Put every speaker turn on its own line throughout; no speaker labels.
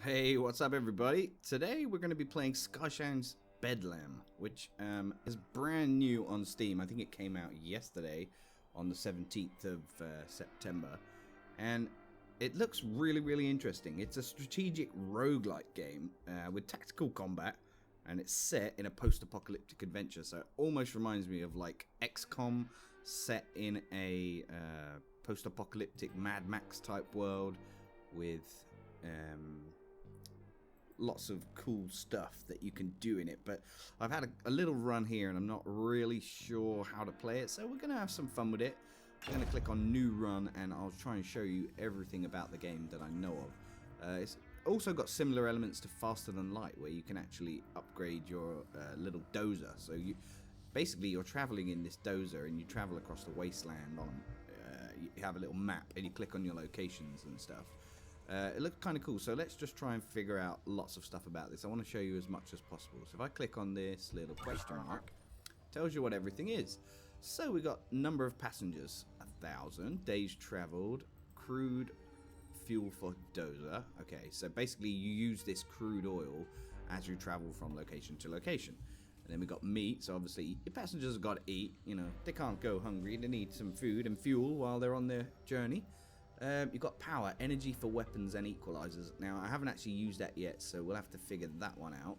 Hey, what's up everybody? Today we're going to be playing Skyshine's Bedlam, which is brand new on Steam. I think it came out yesterday on the 17th of September. And it looks really interesting. It's a strategic roguelike game with tactical combat, and it's set in a post-apocalyptic adventure. So it almost reminds me of like XCOM set in a post-apocalyptic Mad Max type world with lots of cool stuff that you can do in it. But I've had a little run here and I'm not really sure how to play it, so we're gonna have some fun with it. I'm gonna click on new run and I'll try and show you everything about the game that I know of. It's also got similar elements to Faster Than Light, where you can actually upgrade your little Dozer. So you're traveling in this Dozer and you travel across the wasteland on you have a little map and you click on your locations and stuff. It looks kind of cool, so let's just try and figure out lots of stuff about this. I want to show you as much as possible. So if I click on this little question mark, it tells you what everything is. So we got number of passengers, 1,000, days traveled, crude fuel for Dozer. Okay, so basically you use this crude oil as you travel from location to location. And then we got meat, so obviously your passengers have got to eat. You know, they can't go hungry, they need some food and fuel while they're on their journey. You've got power, energy for weapons and equalizers. Now, I haven't actually used that yet, so we'll have to figure that one out.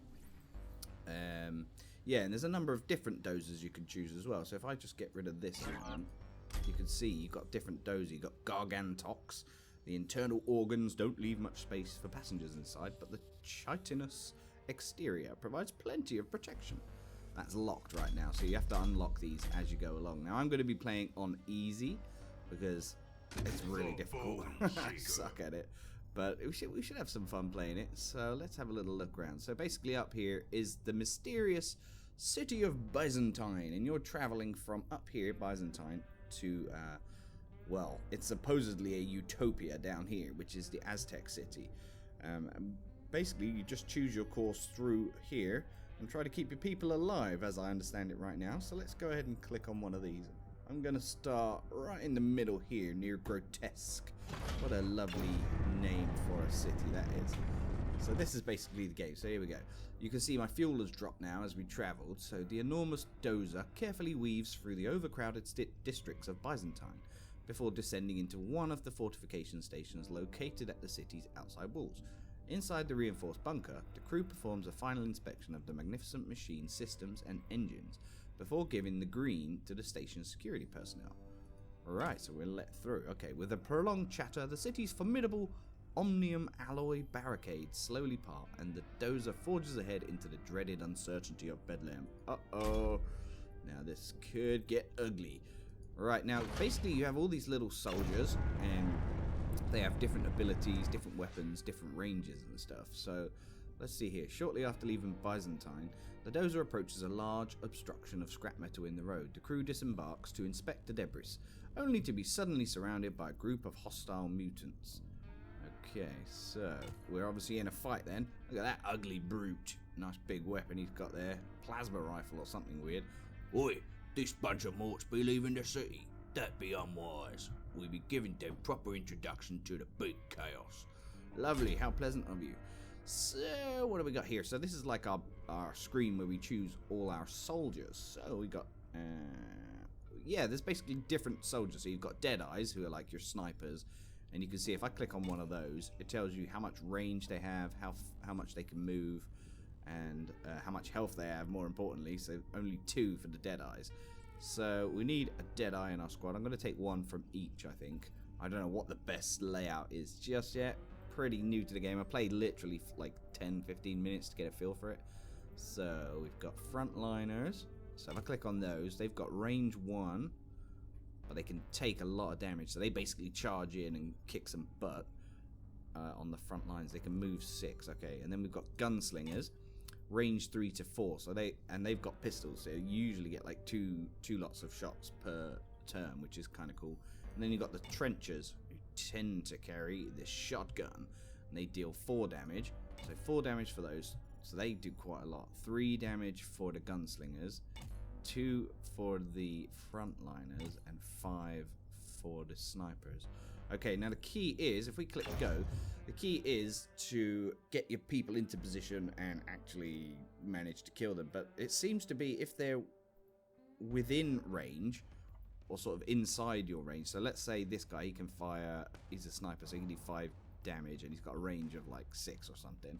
Yeah, and there's a number of different dozers you can choose as well. So if I just get rid of this one, you can see you've got different dozers. You've got gargantox. The internal organs don't leave much space for passengers inside, but the chitinous exterior provides plenty of protection. That's locked right now, so you have to unlock these as you go along. Now, I'm going to be playing on easy because it's really difficult. I suck at it, but we should have some fun playing it. So let's have a little look around. So basically up here is the mysterious city of Bysantine, and you're traveling from up here, Bysantine, to well, it's supposedly a utopia down here, which is the Aztec City. Basically, you just choose your course through here and try to keep your people alive, as I understand it right now. So let's go ahead and click on one of these. I'm going to start right in the middle here, near Grotesque. What a lovely name for a city that is. So this is basically the game. So here we go. You can see my fuel has dropped now as we travelled. So the enormous Dozer carefully weaves through the overcrowded districts of Bysantine before descending into one of the fortification stations located at the city's outside walls. Inside the reinforced bunker, the crew performs a final inspection of the magnificent machine systems and engines before giving the green to the station's security personnel. Alright, so we're let through. Okay, with a prolonged chatter, the city's formidable omnium alloy barricades slowly part, and the Dozer forges ahead into the dreaded uncertainty of Bedlam. Uh-oh. Now this could get ugly. Alright, now basically you have all these little soldiers, and they have different abilities, different weapons, different ranges and stuff. So let's see here. Shortly after leaving Bysantine, the Dozer approaches a large obstruction of scrap metal in the road. The crew disembarks to inspect the debris, only to be suddenly surrounded by a group of hostile mutants. Okay, so we're obviously in a fight then. Look at that ugly brute. Nice big weapon he's got there. Plasma rifle or something weird.
Oi, this bunch of morts be leaving the city. That be unwise. We be giving them proper introduction to the big chaos.
Lovely, how pleasant of you. So, what do we got here? So this is like our screen where we choose all our soldiers. So we got, yeah, there's basically different soldiers. So you've got Deadeyes, who are like your snipers. And you can see if I click on one of those, it tells you how much range they have, how much they can move, and how much health they have, more importantly. So only 2 for the Deadeyes. So we need a Deadeye in our squad. I'm going to take 1 from each, I think. I don't know what the best layout is just yet. Pretty new to the game. I played literally like 10-15 minutes to get a feel for it. So we've got frontliners. So if I click on those, they've got range 1, but they can take a lot of damage. So they basically charge in and kick some butt on the front lines. They can move 6. Okay, and then we've got gunslingers. Range 3 to 4, so they've got pistols, so you usually get like two lots of shots per turn, which is kind of cool. And then you've got the trenchers, who tend to carry this shotgun, and they deal 4 damage, so 4 damage for those, so they do quite a lot. 3 damage for the gunslingers, 2 for the frontliners, and 5 for the snipers. Okay, now the key is, if we click go, the key is to get your people into position and actually manage to kill them. But it seems to be if they're within range, or sort of inside your range. So let's say this guy, he can fire, he's a sniper, so he can do 5 damage, and he's got a range of like 6 or something.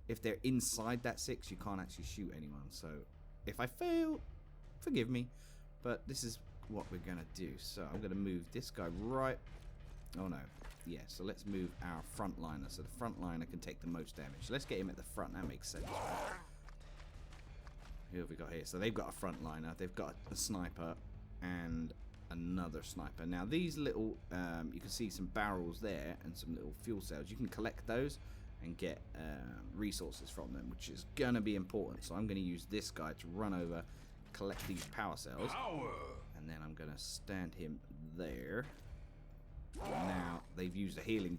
If they're inside that 6, you can't actually shoot anyone. So if I fail, forgive me, but this is what we're gonna do. So I'm gonna move this guy right. Oh no, yeah. So let's move our frontliner, so the frontliner can take the most damage. So let's get him at the front. That makes sense, right? Who have we got here? So they've got a frontliner, they've got a sniper, and another sniper. Now these little, you can see some barrels there and some little fuel cells. You can collect those and get resources from them, which is gonna be important. So I'm gonna use this guy to run over, collect these power cells, and then I'm gonna stand him there. Now they've used a healing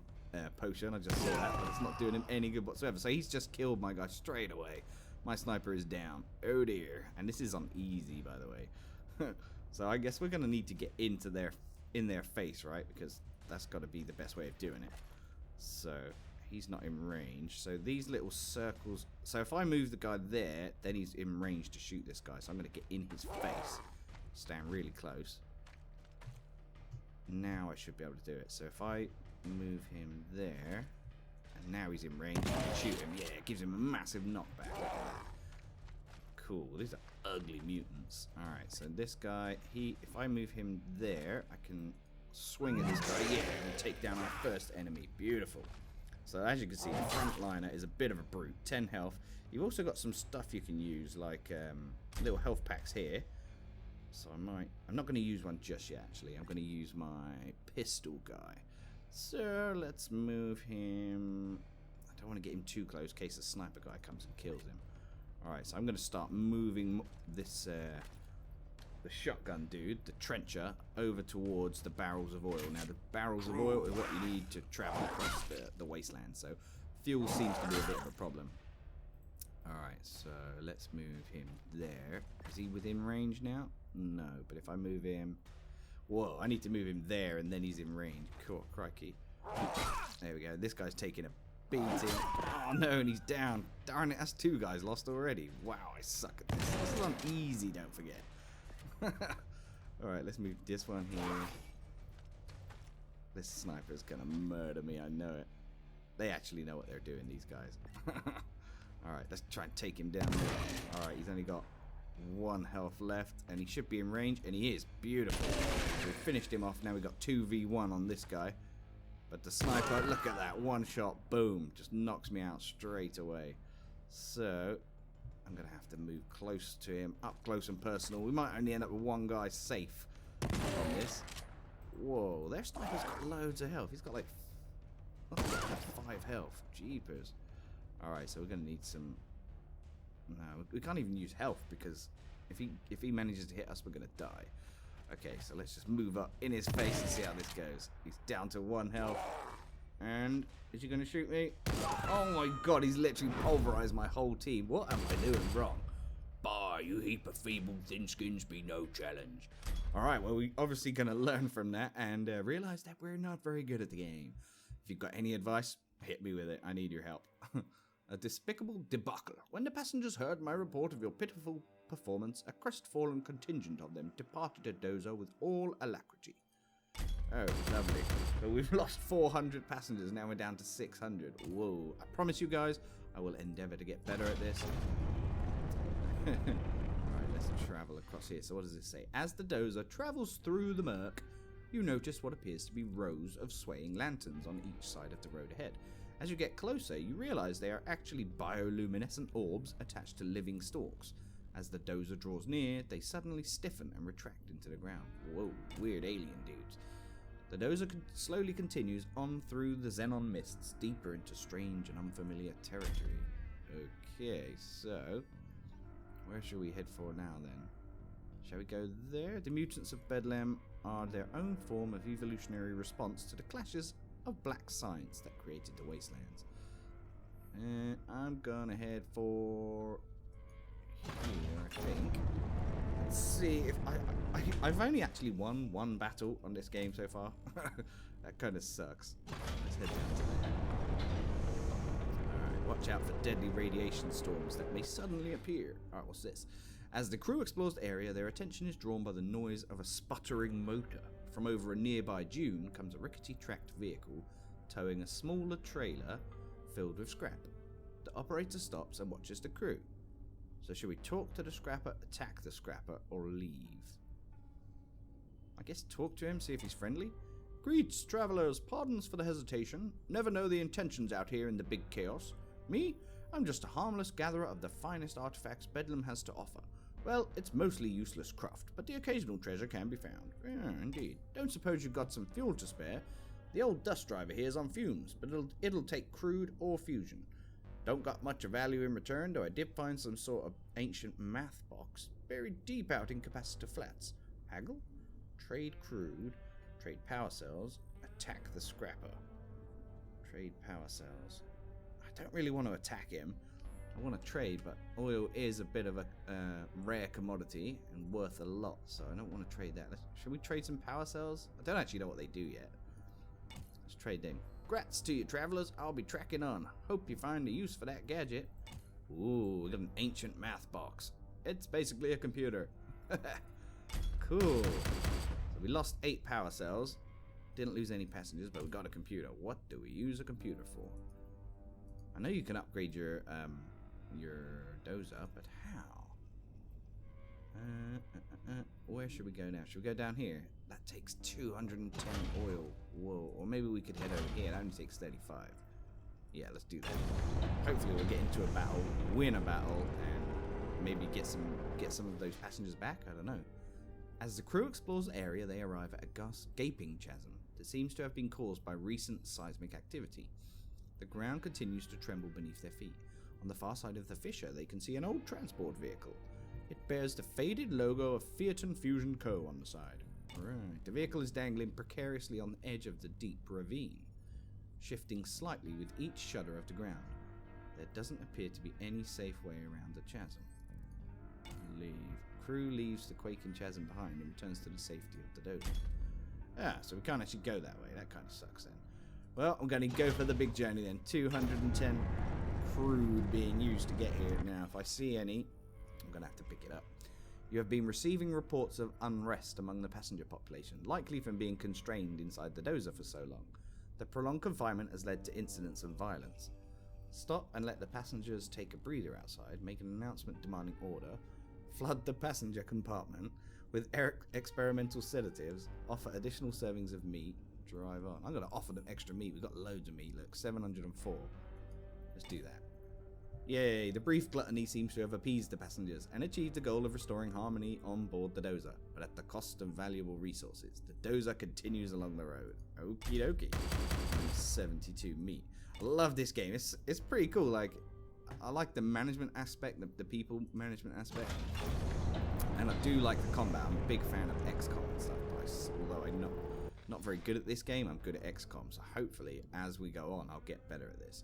potion. I just saw that, but it's not doing him any good whatsoever. So he's just killed my guy straight away. My sniper is down. Oh dear. And this is on easy, by the way. So I guess we're gonna need to get into in their face, right? Because that's got to be the best way of doing it. So he's not in range. So these little circles. So if I move the guy there, then he's in range to shoot this guy. So I'm gonna get in his face, stand really close. Now I should be able to do it. So if I move him there, and now he's in range, I can shoot him. Yeah, it gives him a massive knockback. Look at that. Cool. These are ugly mutants. Alright, so this guy, if I move him there, I can swing at this guy. Yeah, and take down our first enemy. Beautiful. So as you can see, the frontliner is a bit of a brute. 10 health. You've also got some stuff you can use, like little health packs here. So I'm not going to use one just yet, actually. I'm going to use my pistol guy. So let's move him. I don't want to get him too close in case the sniper guy comes and kills him. Alright, so I'm going to start moving this, the shotgun dude, the trencher, over towards the barrels of oil. Now, the barrels of oil is what you need to travel across the wasteland. So fuel seems to be a bit of a problem. Alright, so let's move him there. Is he within range now? No, but if I move him... Whoa, I need to move him there and then he's in range. Cool, crikey. There we go. This guy's taking a beating. Oh no, and he's down. Darn it, that's 2 guys lost already. Wow, I suck at this. This is on easy, don't forget. Alright, let's move this one here. This sniper's gonna murder me, I know it. They actually know what they're doing, these guys. Alright, let's try and take him down there. Alright, he's only got 1 health left, and he should be in range, and he is. Beautiful. We finished him off. Now we've got 2v1 on this guy. But the sniper, look at that. 1 shot, boom. Just knocks me out straight away. So, I'm going to have to move close to him, up close and personal. We might only end up with 1 guy safe on this. Whoa, their sniper's got loads of health. He's got like 5 health. Jeepers. Alright, so we're going to need some... No, we can't even use health because if he manages to hit us, we're going to die. Okay, so let's just move up in his face and see how this goes. He's down to 1 health. And is he going to shoot me? Oh my god, he's literally pulverized my whole team. What am I doing wrong?
Bah, you heap of feeble thin-skins be no challenge.
Alright, well, we're obviously going to learn from that and realize that we're not very good at the game. If you've got any advice, hit me with it. I need your help. A despicable debacle. When the passengers heard my report of your pitiful performance, a crestfallen contingent of them departed to Dozer with all alacrity. Oh, lovely. So we've lost 400 passengers, now we're down to 600. Whoa. I promise you guys, I will endeavour to get better at this. Alright, let's travel across here. So what does this say? As the Dozer travels through the murk, you notice what appears to be rows of swaying lanterns on each side of the road ahead. As you get closer, you realize they are actually bioluminescent orbs attached to living stalks. As the Dozer draws near, they suddenly stiffen and retract into the ground. Whoa, weird alien dudes. The Dozer slowly continues on through the xenon mists, deeper into strange and unfamiliar territory. Okay, so where shall we head for now then? Shall we go there? The mutants of Bedlam are their own form of evolutionary response to the clashes of black science that created the wastelands. And I'm gonna head for here, I think. Let's see if I've only actually won 1 battle on this game so far. That kind of sucks. Let's head down to there. Alright, watch out for deadly radiation storms that may suddenly appear. Alright, what's this? As the crew explores the area, their attention is drawn by the noise of a sputtering motor. From over a nearby dune comes a rickety tracked vehicle towing a smaller trailer filled with scrap. The operator stops and watches the crew. So should we talk to the scrapper, attack the scrapper, or leave? I guess talk to him, see if he's friendly. Greets, travelers. Pardons for the hesitation. Never know the intentions out here in the big chaos. Me? I'm just a harmless gatherer of the finest artifacts Bedlam has to offer. Well, it's mostly useless craft, but the occasional treasure can be found. Yeah, indeed. Don't suppose you've got some fuel to spare? The old dust driver here is on fumes, but it'll take crude or fusion. Don't got much of value in return, though I did find some sort of ancient math box buried deep out in capacitor flats. Haggle? Trade crude. Trade power cells. Attack the scrapper. Trade power cells. I don't really want to attack him. I want to trade, but oil is a bit of a rare commodity and worth a lot, so I don't want to trade that. Should we trade some power cells? I don't actually know what they do yet. Let's trade them. Grats to you, travelers. I'll be tracking on. Hope you find a use for that gadget. Ooh, we got an ancient math box. It's basically a computer. Cool. So we lost 8 power cells. Didn't lose any passengers, but we got a computer. What do we use a computer for? I know you can upgrade your Dozer, but how? Where should we go now? Should we go down here? That takes 210 oil. Whoa. Or maybe we could head over here. That only takes 35. Yeah, let's do that. Hopefully we'll get into a battle, win a battle, and maybe get some of those passengers back. I don't know. As the crew explores the area, they arrive at a gaping chasm that seems to have been caused by recent seismic activity. The ground continues to tremble beneath their feet. On the far side of the fissure, they can see an old transport vehicle. It bears the faded logo of Fiat Fusion Co. on the side. Right. The vehicle is dangling precariously on the edge of the deep ravine, shifting slightly with each shudder of the ground. There doesn't appear to be any safe way around the chasm. Leave. Crew leaves the quaking chasm behind and returns to the safety of the Dozer. Ah, so we can't actually go that way. That kind of sucks then. Well, I'm going to go for the big journey then. 210 crude being used to get here. Now, if I see any, I'm going to have to pick it up. You have been receiving reports of unrest among the passenger population, likely from being constrained inside the Dozer for so long. The prolonged confinement has led to incidents of violence. Stop and let the passengers take a breather outside, make an announcement demanding order, flood the passenger compartment with experimental sedatives, offer additional servings of meat, drive on. I'm going to offer them extra meat. We've got loads of meat. Look, 704. Let's do that. Yay, the brief gluttony seems to have appeased the passengers and achieved the goal of restoring harmony on board the Dozer, but at the cost of valuable resources. The Dozer continues along the road. Okie dokie. 72 meat. I love this game. It's pretty cool. Like, I like the management aspect, the people management aspect, and I do like the combat. I'm a big fan of XCOM and stuff, although I'm not very good at this game. I'm good at XCOM, so hopefully as we go on I'll get better at this.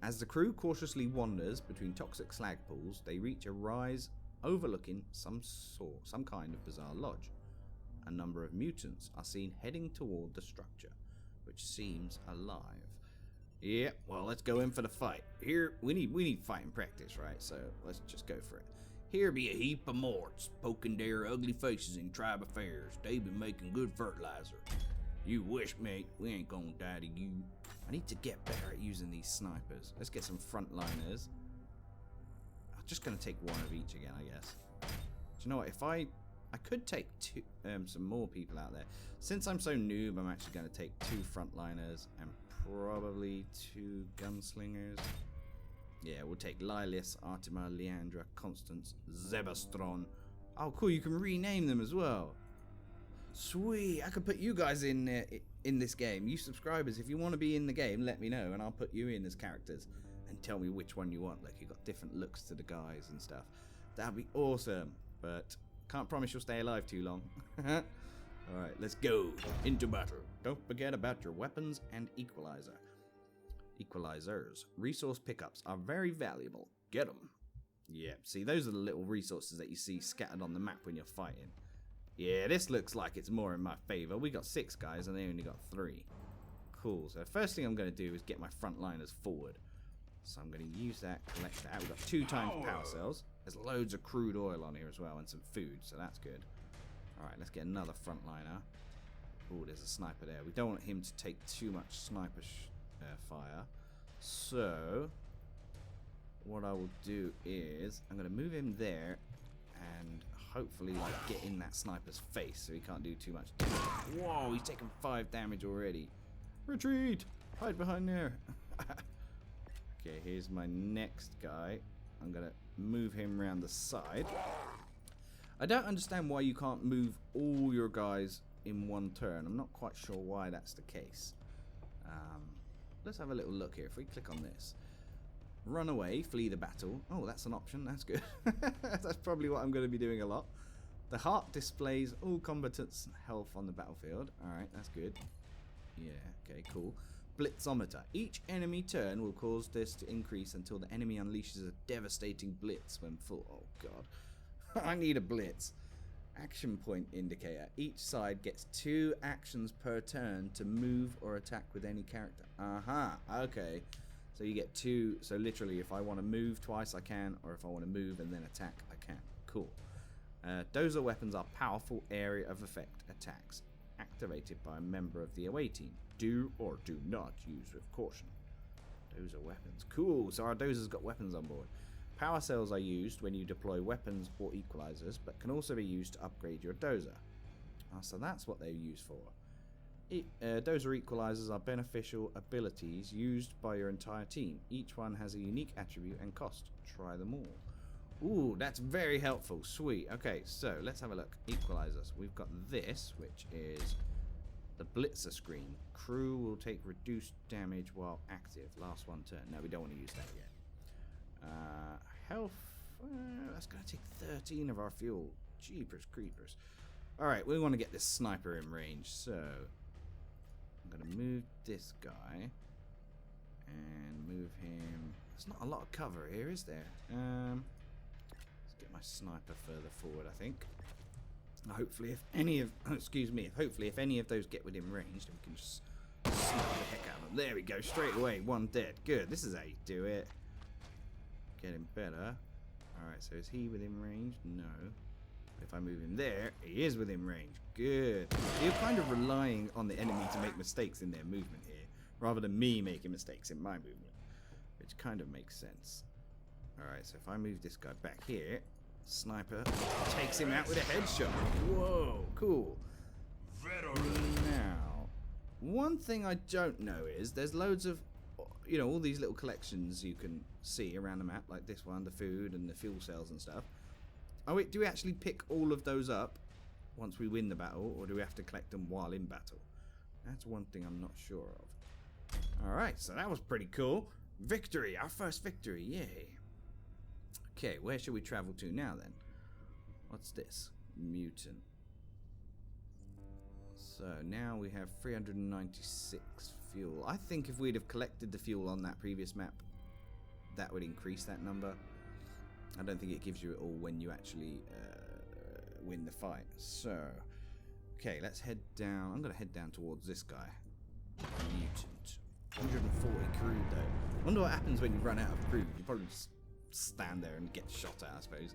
As the crew cautiously wanders between toxic slag pools, they reach a rise overlooking some kind of bizarre lodge. A number of mutants are seen heading toward the structure, which seems alive. Yeah, well, let's go in for the fight. Here, we need fighting practice, right? So let's just go for it.
Here be a heap of morts, poking their ugly faces in tribe affairs. They be making good fertilizer. You wish, mate, we ain't gonna die to you.
I need to get better at using these snipers. Let's get some frontliners. I'm just gonna take one of each again, I guess. Do you know what? If I could take some more people out there. Since I'm so noob, I'm actually gonna take 2 frontliners and probably 2 gunslingers. Yeah, we'll take Lilius, Artima, Leandra, Constance, Zebastron. Oh, cool, you can rename them as well. Sweet, I could put you guys in this game. You subscribers, if you want to be in the game, let me know and I'll put you in as characters and tell me which one you want. Like, you've got different looks to the guys and stuff. That'd be awesome, but can't promise you'll stay alive too long. Alright, let's go into battle. Don't forget about your weapons and equalizers. Resource pickups are very valuable. Get them. Yeah, see, those are the little resources that you see scattered on the map when you're fighting. Yeah, this looks like it's more in my favor. We got 6 guys and they only got 3. Cool. So first thing I'm going to do is get my frontliners forward. So I'm going to use that, collect that. We've got 2 times power cells. There's loads of crude oil on here as well and some food, so that's good. Alright, let's get another frontliner. Oh, there's a sniper there. We don't want him to take too much sniper fire. So, what I will do is, I'm going to move him there and hopefully like get in that sniper's face so he can't do too much damage. Whoa, he's taken 5 damage already. Retreat! Hide behind there. Okay, here's my next guy. I'm going to move him around the side. I don't understand why you can't move all your guys in one turn. I'm not quite sure why that's the case. Let's have a little look here. If we click on this. Run away, flee the battle. Oh, that's an option. That's good. That's probably what I'm going to be doing a lot. The heart displays all combatants' health on the battlefield. Alright, that's good. Yeah, okay, cool. Blitzometer. Each enemy turn will cause this to increase until the enemy unleashes a devastating blitz when full. Oh, God. I need a blitz. Action point indicator. Each side gets 2 actions per turn to move or attack with any character. Okay. So you get 2. So literally, if I want to move twice, I can. Or if I want to move and then attack, I can. Cool. Dozer weapons are powerful area of effect attacks activated by a member of the away team. Do or do not use with caution. Dozer weapons. Cool. So our Dozer's got weapons on board. Power cells are used when you deploy weapons or equalizers, but can also be used to upgrade your Dozer. So that's what they're used for. Dozer equalizers are beneficial abilities used by your entire team. Each one has a unique attribute and cost. Try them all. Ooh, that's very helpful. Sweet. Okay, so let's have a look. Equalizers. We've got this, which is the Blitzer screen. Crew will take reduced damage while active. Last one turn. No, we don't want to use that yet. Health, that's going to take 13 of our fuel. Jeepers creepers. Alright, we want to get this sniper in range, so I'm going to move this guy and move him. There's not a lot of cover here, is there? Let's get my sniper further forward, I think. Hopefully, if any of if any of those get within range, then we can just snipe the heck out of them. There we go, straight away, 1 dead. Good, this is how you do it. Getting better. Alright, so is he within range? No. If I move him there, he is within range. Good. You're kind of relying on the enemy to make mistakes in their movement here, rather than me making mistakes in my movement, which kind of makes sense. Alright, so if I move this guy back here, sniper takes him out with a headshot. Whoa, cool. Now, one thing I don't know is there's loads of, you know, all these little collections you can see around the map, like this one, the food and the fuel cells and stuff. Oh wait, do we actually pick all of those up once we win the battle, or do we have to collect them while in battle? That's one thing I'm not sure of. Alright, so that was pretty cool. Victory, our first victory, yay. Okay, where should we travel to now then? What's this? Mutant. So now we have 396 fuel. I think if we'd have collected the fuel on that previous map, that would increase that number. I don't think it gives you it all when you actually win the fight. So, okay, let's head down. I'm going to head down towards this guy. Mutant. 140 crude though. Wonder what happens when you run out of crude. You probably just stand there and get shot at, I suppose.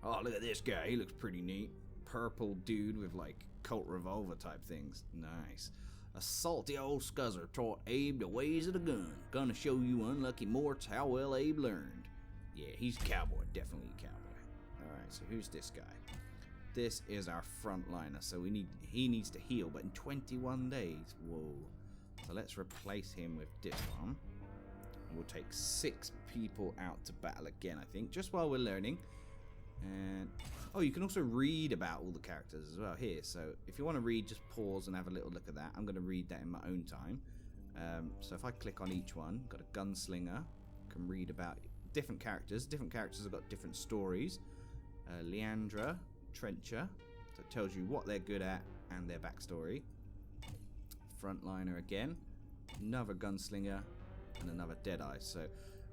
Oh, look at this guy. He looks pretty neat. Purple dude with like Colt revolver type things. Nice. A salty old scuzzer taught Abe the ways of the gun. Gonna show you unlucky morts how well Abe learned. Yeah, he's a cowboy. Definitely a cowboy. Alright, so who's this guy? This is our frontliner. So he needs to heal, but in 21 days. Whoa. So let's replace him with this one. We'll take 6 people out to battle again, I think, just while we're learning. And oh, you can also read about all the characters as well here. So if you want to read, just pause and have a little look at that. I'm going to read that in my own time. So if I click on each one, got a gunslinger, can read about different characters. Different characters have got different stories. Leandra, Trencher, so it tells you what they're good at and their backstory. Frontliner again, another gunslinger, and another Deadeye. So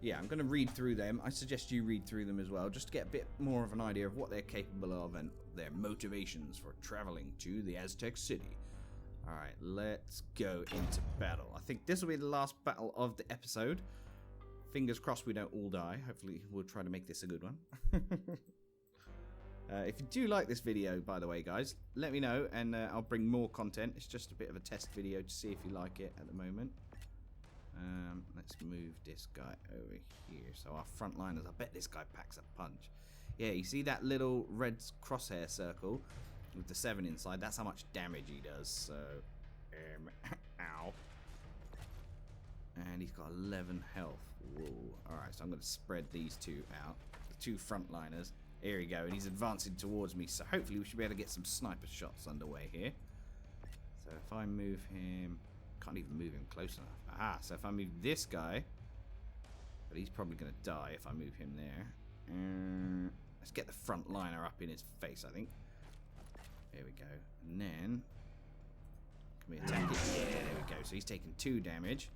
yeah, I'm going to read through them. I suggest you read through them as well, just to get a bit more of an idea of what they're capable of and their motivations for traveling to the Aztec City. Alright, let's go into battle. I think this will be the last battle of the episode. Fingers crossed we don't all die. Hopefully we'll try to make this a good one. If you do like this video, by the way, guys, let me know and I'll bring more content. It's just a bit of a test video to see if you like it at the moment. Let's move this guy over here. So our frontliners, I bet this guy packs a punch. Yeah, you see that little red crosshair circle with the 7 inside? That's how much damage he does. So, ow. And he's got 11 health. Whoa. Alright, so I'm going to spread these two out. The 2 frontliners. Here we go, and he's advancing towards me, so hopefully we should be able to get some sniper shots underway here. So if I move him... Can't even move him close enough. Aha, so if I move this guy... But he's probably going to die if I move him there. Let's get the frontliner up in his face, I think. There we go. And then... Can we attack it? Yeah, there we go. So he's taking 2 damage.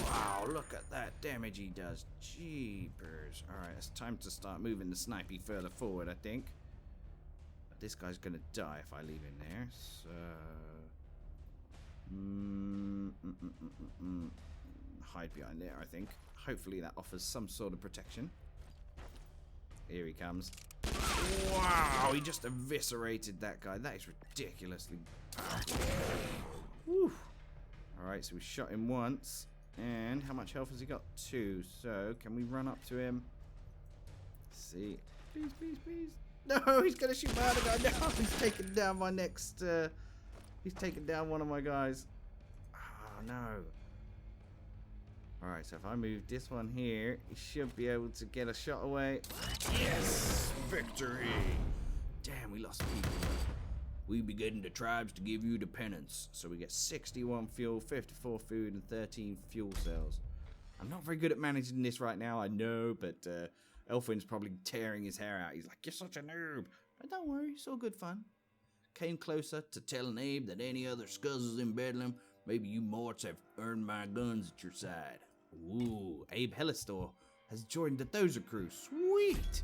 Wow, look at that damage he does. Jeepers. Alright, it's time to start moving the snipey further forward, I think. But this guy's going to die if I leave him there. So... Hide behind there, I think. Hopefully that offers some sort of protection. Here he comes. Wow, he just eviscerated that guy. That is ridiculously powerful. Whew. Alright, so we shot him once. And how much health has he got? 2. So, can we run up to him? Let's see. Please, please, please. No, he's going to shoot my other guy. No, he's taking down my next... he's taking down one of my guys. Oh, no. Alright, so if I move this one here, he should be able to get a shot away. Yes! Victory! Damn, we lost people.
We be getting the tribes to give you the penance.
So we get 61 fuel, 54 food, and 13 fuel cells. I'm not very good at managing this right now, I know, but Elfwin's probably tearing his hair out. He's like, you're such a noob. But don't worry, it's all good fun. Came closer to
Telling Abe that any other scuzzes in Bedlam, maybe you morts have earned my guns at your side.
Ooh, Abe Hellistor has joined the Dozer crew. Sweet!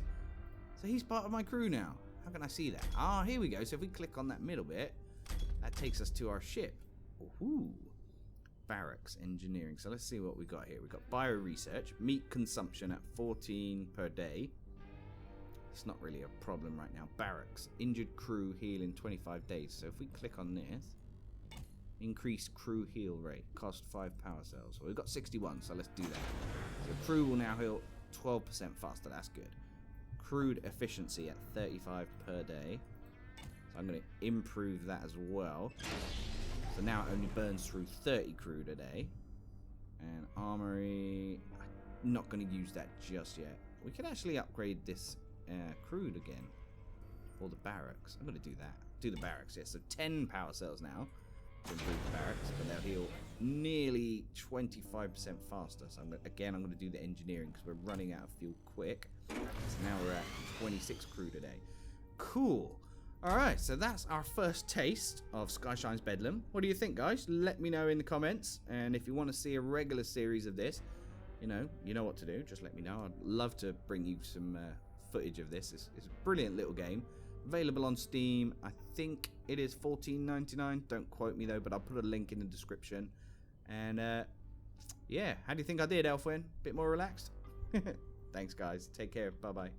So he's part of my crew now. How can I see that? Ah, here we go. So if we click on that middle bit, that takes us to our ship. Ooh. Barracks, engineering. So let's see what we got here. We've got bio-research, meat consumption at 14 per day. It's not really a problem right now. Barracks, injured crew heal in 25 days. So if we click on this, increase crew heal rate, cost 5 power cells. So we've got 61, so let's do that. So crew will now heal 12% faster. That's good. Crude efficiency at 35 per day. So I'm going to improve that as well. So now it only burns through 30 crude a day. And armory, I'm not going to use that just yet. We can actually upgrade this crude again. Or the barracks. I'm going to do that. Do the barracks, yeah. So 10 power cells now to improve the barracks. But they'll heal nearly 25% faster. So I'm going to do the engineering because we're running out of fuel quick. So now we're at 26 crude a day. Cool. Alright, so that's our first taste of Skyshine's Bedlam. What do you think, guys? Let me know in the comments. And if you want to see a regular series of this, you know what to do. Just let me know. I'd love to bring you some footage of this. It's a brilliant little game. Available on Steam. I think it is $14.99. Don't quote me though, but I'll put a link in the description. And yeah, how do you think I did, Elfwin? Bit more relaxed? Thanks, guys. Take care. Bye-bye.